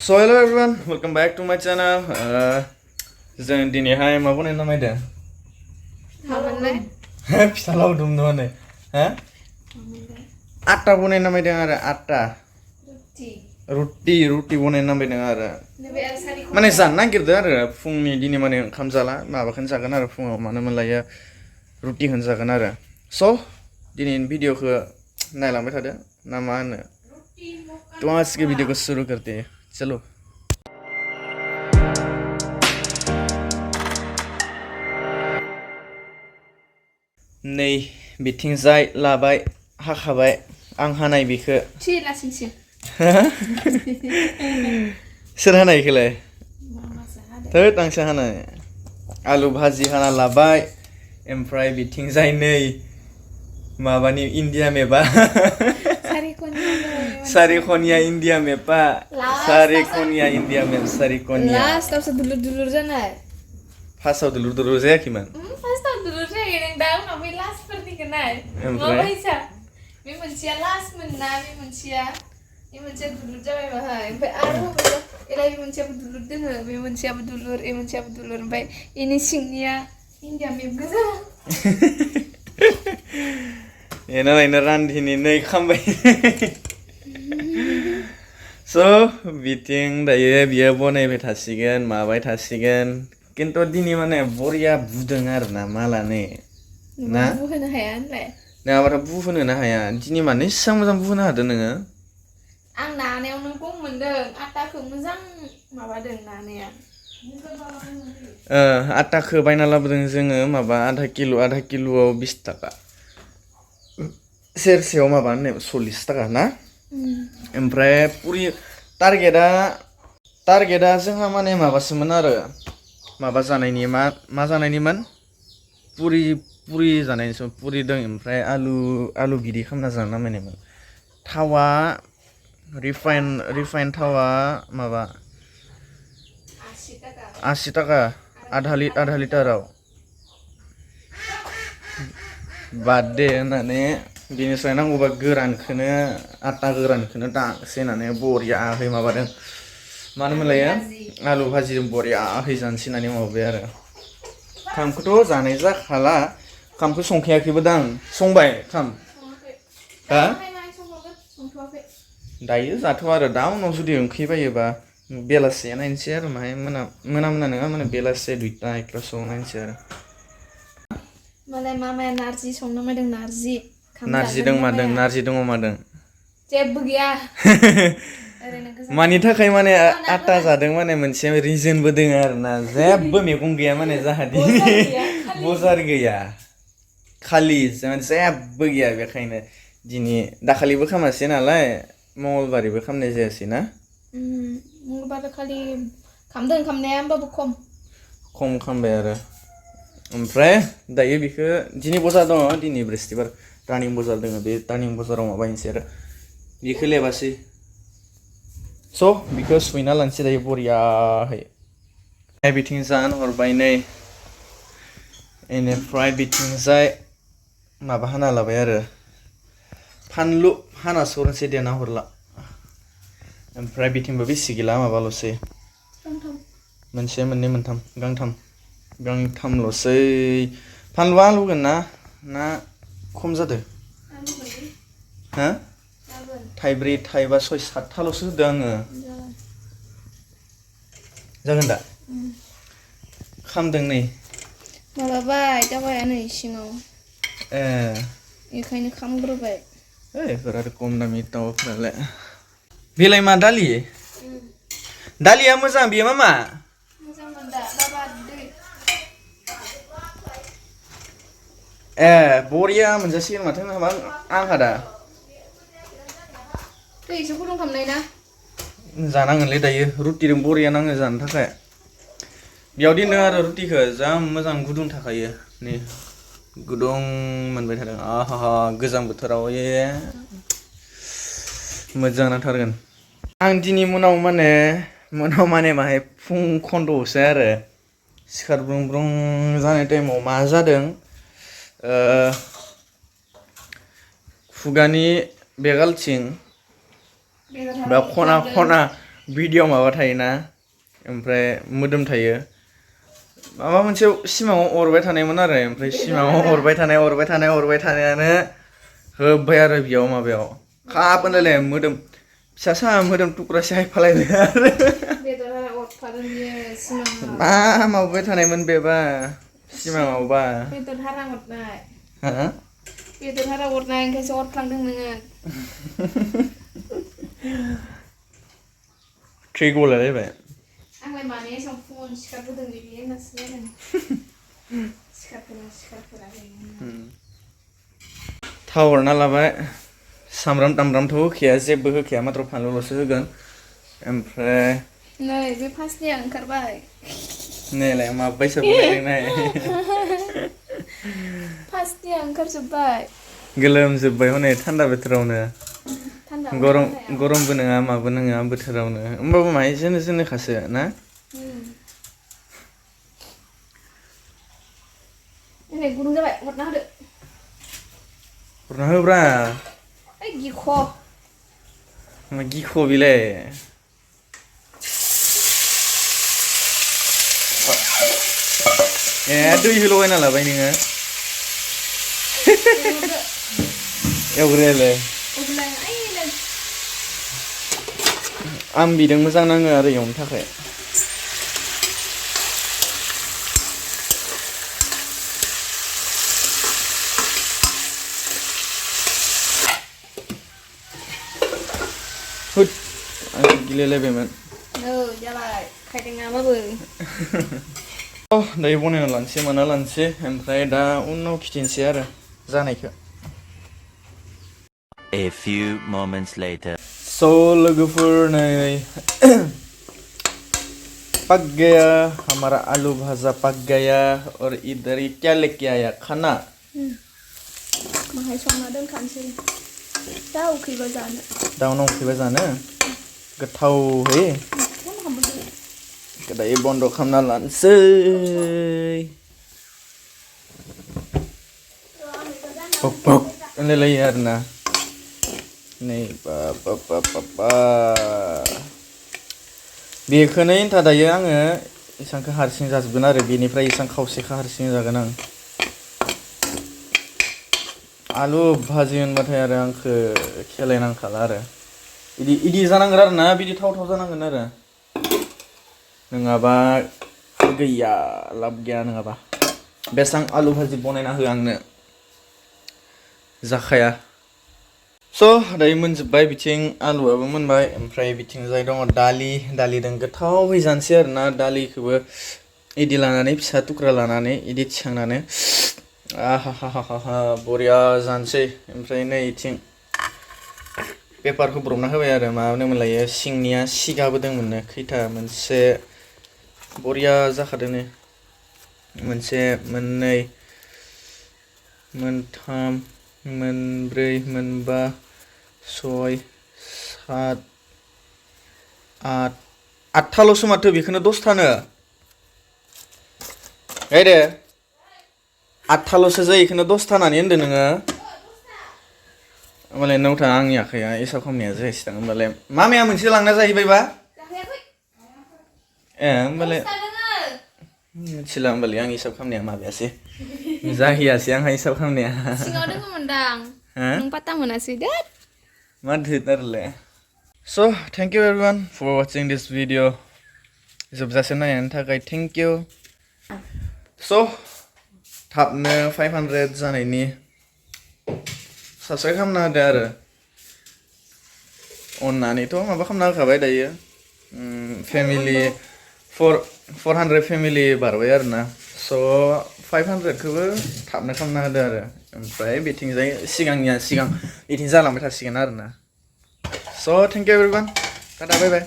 So hello everyone, welcome back to my channel. जों दिनैहाय मा बनायनो नामायदों? फिथा लावदुम नङानो हा? आटा बनायनो नामायदों आरो आटा रुटि बनायनो नामायदों आरो माने जानो नागिरदों आरो फुंनि दिनै माने ओंखाम जाला माबाखौनो जागोन आरो फुङाव मानो मोनलायो रुटिखौनो जागोन आरो स' दिनैनि भिडिअखौ नायलांबाय थादो ना मा होनो तो आज के वीडियो को शुरू करते हैं चलो नै बिथिंजाय लाबाय हाखाबाय आं हानाय बेखौ सोर हानाय बेखौलाय थोद आंसो हानाय आलु भाजि हाना लाबाय ओमफ्राय बिथिंजाय नै माबानि इन्डिया मेपा सारिखनिया इन्डिया मेपा सारिखनिया इन्डिया मेप सारिखनिया लास्टआवसो दुलुर जानाय फार्स्टआव दुलुर जायाखैमोन फार्स्टआव दुलुर जायो नों दा उनाव बै लास्टफोरनिखौ नाय माबायसा बे मोनसेया लास्टमोन ना बे मोनसेया दुलुर जाबाय बाहाय ओमफ्राय आरो एलाय बे मोनसेयाबो दुलुर दोङो बे मोनसेयाबो दुलुर ए मोनसेयाबो दुलुर ओमफ्राय इनि सिंनिया इन्डिया मेप गोजा एना लायनो रान्धिनि नै खामबाय स' बिथिं दायो बियो बनायबाय थासिगोन माबाय थासिगोन किन्तु दिनै माने बरिया बुदों आरोना मालाने ना बुहोनो हाया होनलाय नङाबाथ' बुहोनोनो हाया दिनै मानो एसेबां मोजां बुहोनो हादों नोङो आं नानायावनो गम मोन्दों आटाखौ मोजां माबादों नानाया आटाखौ बायना लाबोदों जोङो माबा आधा किल'आव 20 थाखा सेरसेयाव माबा 40 थाखा ना ओमफ्राय पुरि टारगेटआ जोंहा माने माबासोमोन आरो माबा जानायनि मा जानायनिमोन पुरि जानायनिसो पुरि दं ओमफ्राय आलु बिदै खालामना जानो नामायनायमोन थावा रिफाइन थावा माबा 80 थाखा आधा लिटाराव बाद दे होननानै बिनिफ्राय नांगौबा गोरानखौनो आटा गोरानखौनो दांसे होननानै बरियाहै माबादों मानो मोनलायो आलु भाजिजों बरियाहै जानोसै होननानै माबाबाय आरो खामखौथ' जानाय जाखाला खामखौ संखायाखैबो दां संबाय खाम हा दायो जाथ'आ आरो दा उनाव जुदि ओंख्रि बायोबा बेलासिया नायनोसै आरो माहाय मोना नङा माने बेलासि 2टा 1टासोआव नायनोसै आरो मालाय मामाया नारजि संनो मायदों नारजि दं मादों जेबो गैया ओरैनो गोजा मानि थाखाय माने आटा जादों माने मोनसे रिजनबो दङ आरोना जेबो मैगं गैया माने जाहादि बजार गैया खालि जेबो गैया बेखायनो दिनै दाखालिबो खामासै नालाय मंगलबारैबो खामनाय जायासै ना मंगलबार खालि खामदों खामनाया होमबाबो खम खामबाय आरो ओमफ्राय दायो बेखौ दिनै बजार दङ दिनै बृहस्पतिबार टार्निं बजार दङ बे टार्निं बजाराव माबायनोसै आरो बेखौ लेबासै स' बेखौ सुइना लानोसै दायो बरियाहै बिथिं जान हरबाय नै बेनिफ्राय बिथिंजाय माबा हाना लाबाय आरो फानलु हाना सरनोसै देना हरला ओमफ्राय बिथिंबो बेसे गैला माबाल'सै मोनसे मोननै मोनथाम गांथामल'सै फानलुआ लुगोन ना खम जादों हा थाइब्रै थाइबा 6 7थाल'सो होदों आङो जागोन दा खामदों नै माबाबाय जाबाय नै सिङाव बेखायनो खामग्रोबाय बेफोर आरो खम दामि थावफोरालाय बेलाय मा दालिया मोजां बेयो मामा मोजांमोन दा बाबा दै बरिया मोनजासिगोन माथो हाबा आंहा दा दै एसे गुदुं खालामनाय ना जानांगोनलै दायो रुटिजों बरिया नाङो जानो थाखाय बेयाव दोनो आरो रुटिखौ जा मोजां गुदुं थाखायो नै गुदुं मोनबाय थादों आहा गोजां बोथोराव मोजां नांथारगोन आं दिनै मोनाव माने माहाय फुं खन्द'आवसो आरो सिखारब्रुं जानाय टाइमाव मा जादों खुगानि बेगालथिं बा खना भिडिअ माबा थायोना ओमफ्राय मोदोम थायो माबा मोनसे सिमाङाव अरबाय थानायमोन आरो ओमफ्राय सिमाङाव अरबाय थानायानो होब्बाय आरो बेयाव माबायाव खाब होनलायलाय मोदोम फिसा सा मोदोम थुख्रासे हायफालायबाय आरो मा मावबाय थानायमोन बेबा सिमाङावबा बेदर हारा अरनाय हा बेदर हारा अरनाय ओंखायसो अरफ्लांदों नोङो थै गलायलायबाय आंलाय माने एसां फुङावनो सिखारबोदों बिदि होननासो जादों सिखारफेरा थाव हरना लाबाय सामब्राम तामब्रामथ' होखाया जेबो होखाया माथ्र' फानलुल'सो होगोन ओमफ्राय नै बे फार्स्टनिया ओंखारबाय नैलाय माबायसा बनायदों नाय फार्स्टनिया ओंखारजोब्बाय गोलोमजोब्बाय हनै थान्दा बोथोरावनो थान्दा गरमबो नङा माबो नङा बोथोरावनो होमबाबो माहाय जोनो खासो ना नै गुदुं जाबाय हरना होब्रा ओइ गिख' मा गिख' बिलाय दै लगायना लाबाय नोङो एवग्रोलाय आं बिदों मोजां नाङो आरो एवनो थाखाय हुद आं गिलायलायबायमोन जाबाय खायदों नामाबो दायो बनायना लानोसै माना लानोसै ओमफ्राय दा उनाव खिथिनोसै आरो जानायखौ A few moments later. So लोगोफोर नै पक गया हमारा आलू भाजा पक गया और इधर ही क्या लेके आया खाना माहाय संना दोनखानोसै दा उखैबा जानो दाउनाव उखैबा जानो गोथाव है दायो बन्द खालामना लानोसै पक पक होनलायलायो आरोना नै बा बेखौनो इन्था दायो आङो इसांखौ हारसिं जाजोबगोन आरो बेनिफ्राय इसां खावसेखौ हारसिं जागोन आं आलु भाजि होनबाथाय आरो आंखौ खेलायनांखाला आरो इदि जानांगोन आरो ना बिदि थाव जानांगोन आरो नङाबा गैया लाब गैया नङाबा बेसां आलु भाजि बनायना हो आंनो जाखाया स' दायो मोनजोब्बाय बिथिं आलुआबो मोनबाय ओमफ्राय बिथिंजाय दङ दालिजों गोथावै जानोसै आरो ना दालिखौबो इदि लानानै फिसा थुख्रा लानानै इदि थिखांनानै आहा बरिया जानोसै ओमफ्राय नै इथिं पेपारखौ ब्रबना होबाय आरो मा होनोमोनलायो सिंनिया सिगाबोदोंमोननो खैथा मोनसे बरिया जाखादोंनो मोनसे मोननै मोनथाम मोनब्रै मोनबा सय सात आठथाल'सो माथो बेखौनो 10थानो गायदे 8थाल'सो जायो बेखौनो 10था होननानै होनदों नोङो होमबालाय नौथा आंनि आखाइया हिसाब खालामनाया जाहैसिदां होमबालाय मामाया मोनसे लांना जाहैबायबा होमबालाय मिथिला होमबालाय आं हिसाब खालामनाया माबायासै जाहैयासै आंहा हिसाब खालामनाया सिङाव दङमोनदां नों पात्ता मोनासै दे मा धोथारलाय स' thank you everyone for watching this video जोबजासे नायनायनि थाखाय थेंक इउ स' थाबनो 500 जानायनि साबस्क्राइब खालामना होदो आरो अननानैथ' माबा खालामना होखाबाय दायो फेमिलि 400 फेमिलि बारबाय आरो ना स' 500खौबो थाबनो खालामना होदो आरो ओमफ्राय बिथिंजाय सिगां बिथिं जालांबाय थासिगोन आरो ना स' thank you everyone tata bye bye